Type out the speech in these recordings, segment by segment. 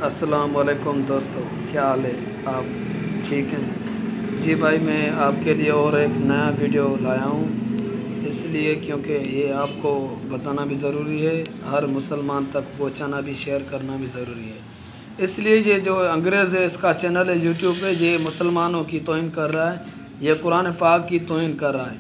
अस्सलाम वालेकुम दोस्तों, क्या हाल है? आप ठीक हैं? जी भाई, मैं आपके लिए और एक नया वीडियो लाया हूँ, इसलिए क्योंकि ये आपको बताना भी ज़रूरी है, हर मुसलमान तक पहुँचाना भी, शेयर करना भी ज़रूरी है। इसलिए ये जो अंग्रेज़ है, इसका चैनल है यूट्यूब पे, ये मुसलमानों की तौहीन कर रहा है, ये कुरान पाक की तौहीन कर रहा है।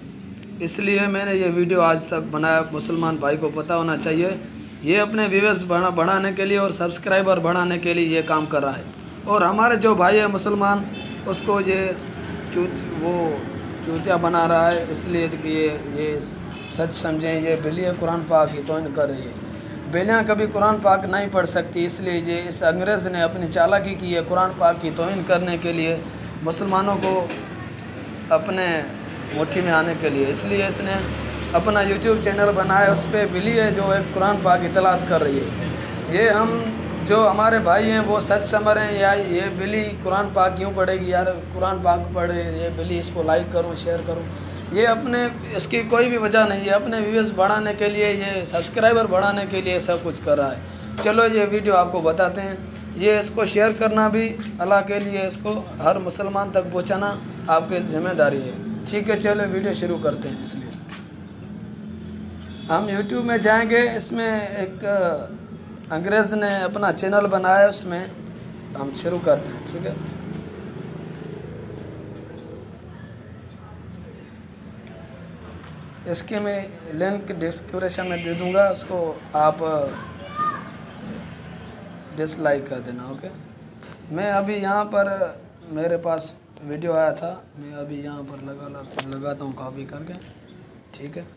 इसलिए मैंने ये वीडियो आज तक बनाया। मुसलमान भाई को पता होना चाहिए, ये अपने व्यूअर्स बढ़ाने के लिए और सब्सक्राइबर बढ़ाने के लिए ये काम कर रहा है। और हमारे जो भाई है मुसलमान, उसको ये वो चूतिया बना रहा है, इसलिए कि ये सच समझें, ये बिल्ली कुरान पाक की तौहीन कर रही है। बिल्लियाँ कभी कुरान पाक नहीं पढ़ सकती, इसलिए ये इस अंग्रेज़ ने अपनी चालाकी की है कुरान पाक की तौहीन करने के लिए, मुसलमानों को अपने मुट्ठी में आने के लिए। इसलिए इसने अपना यूट्यूब चैनल बनाया, उस पर बिल्ली है जो एक कुरान पाक की तलात कर रही है। ये हम जो हमारे भाई हैं वो सच समझ रहे हैं, या ये बिल्ली कुरान पाक क्यों पढ़ेगी यार, कुरान पाक पढ़े ये बिल्ली, इसको लाइक करूँ, शेयर करूँ, ये अपने इसकी कोई भी वजह नहीं है। अपने व्यूज़ बढ़ाने के लिए, ये सब्सक्राइबर बढ़ाने के लिए सब कुछ कर रहा है। चलो ये वीडियो आपको बताते हैं, ये इसको शेयर करना भी अल्लाह के लिए, इसको हर मुसलमान तक पहुँचाना आपकी ज़िम्मेदारी है। ठीक है, चलो वीडियो शुरू करते हैं। इसलिए हम यूट्यूब में जाएंगे, इसमें एक अंग्रेज़ ने अपना चैनल बनाया, उसमें हम शुरू करते हैं। ठीक है, इसके मैं लिंक डिस्क्रिप्शन में दे दूंगा, उसको आप डिसलाइक कर देना। ओके, मैं अभी यहाँ पर मेरे पास वीडियो आया था, मैं अभी यहाँ पर लगाता हूँ कॉपी करके। ठीक है,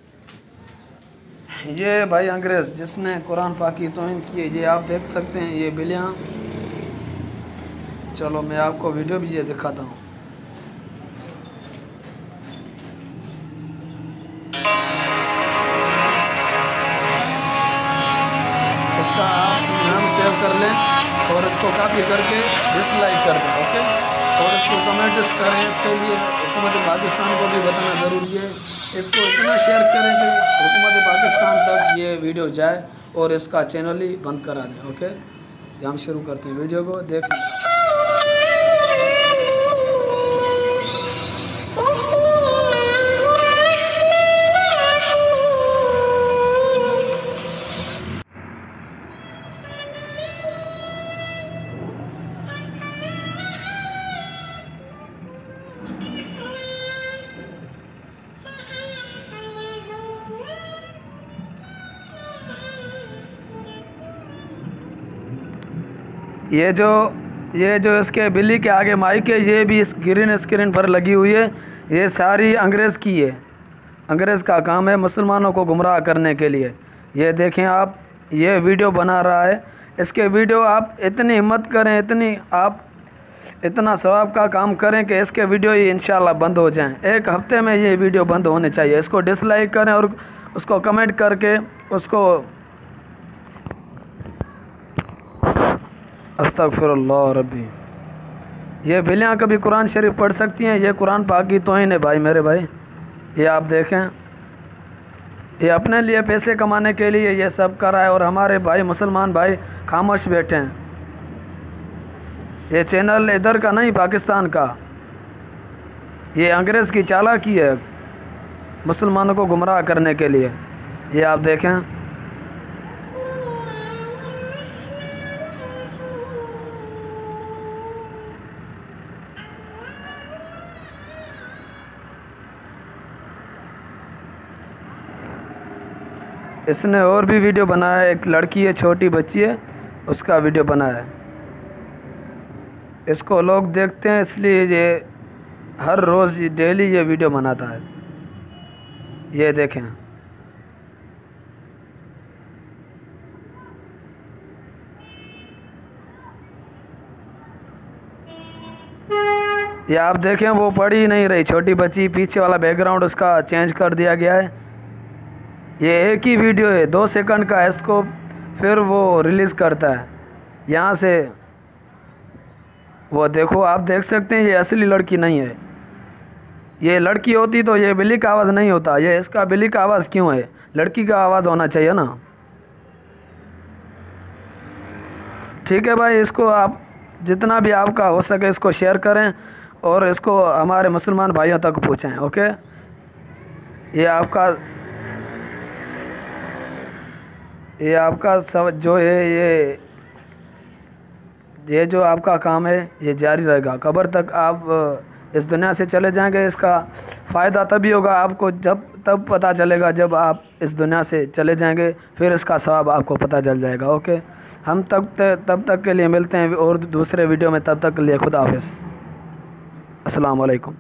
ये भाई अंग्रेज़ जिसने कुरान पाक की तौहीन की है, ये आप देख सकते हैं, ये बिल्लियाँ। चलो मैं आपको वीडियो भी ये दिखाता हूँ। इसका आप नाम सेव कर लें और इसको कॉपी करके डिसलाइक कर दें। ओके, और इसको कमेंट्स करें। इसके लिए हुकूमत पाकिस्तान को भी बताना ज़रूरी है, इसको इतना शेयर करें कि हुकूमत पाकिस्तान तक ये वीडियो जाए और इसका चैनल ही बंद करा दें। ओके, हम शुरू करते हैं वीडियो को, देख ये जो इसके बिल्ली के आगे माइक है, ये भी इस ग्रीन स्क्रीन पर लगी हुई है। ये सारी अंग्रेज़ की है, अंग्रेज़ का काम है मुसलमानों को गुमराह करने के लिए। ये देखें आप, ये वीडियो बना रहा है, इसके वीडियो आप इतनी हिम्मत करें, इतना सवाब का काम करें कि इसके वीडियो ही इंशाल्लाह बंद हो जाएं। एक हफ्ते में ये वीडियो बंद होने चाहिए। इसको डिसलाइक करें और उसको कमेंट करके उसको अस्तगफिरुल्लाह रब्बी। ये बिल्लियाँ कभी कुरान शरीफ पढ़ सकती हैं? ये कुरान पाक की तौहीन है भाई, मेरे भाई। ये आप देखें, ये अपने लिए पैसे कमाने के लिए ये सब कर रहा है, और हमारे भाई मुसलमान भाई खामोश बैठे हैं। ये चैनल इधर का नहीं, पाकिस्तान का। ये अंग्रेज़ की चालाकी है मुसलमानों को गुमराह करने के लिए। ये आप देखें, इसने और भी वीडियो बनाया है। एक लड़की है, छोटी बच्ची है, उसका वीडियो बनाया है। इसको लोग देखते हैं, इसलिए ये हर रोज़ डेली ये वीडियो बनाता है। ये देखें, ये आप देखें, वो पढ़ ही नहीं रही, छोटी बच्ची। पीछे वाला बैकग्राउंड उसका चेंज कर दिया गया है। ये एक ही वीडियो है, 2 सेकंड का, इसको फिर वो रिलीज़ करता है यहाँ से। वो देखो, आप देख सकते हैं, ये असली लड़की नहीं है। ये लड़की होती तो ये बिल्ली का आवाज़ नहीं होता। ये इसका बिल्ली का आवाज़ क्यों है? लड़की का आवाज़ होना चाहिए ना। ठीक है भाई, इसको आप जितना भी आपका हो सके इसको शेयर करें और इसको हमारे मुसलमान भाइयों तक पहुँचाएँ। ओके, ये आपका सब जो है ये जो आपका काम है ये जारी रहेगा कब्र तक। आप इस दुनिया से चले जाएंगे, इसका फ़ायदा तभी होगा आपको तब पता चलेगा जब आप इस दुनिया से चले जाएंगे, फिर इसका सवाब आपको पता चल जाएगा। ओके, हम तब तक के लिए मिलते हैं और दूसरे वीडियो में। तब तक के लिए खुदा हाफिज़, अस्सलाम वालेकुम।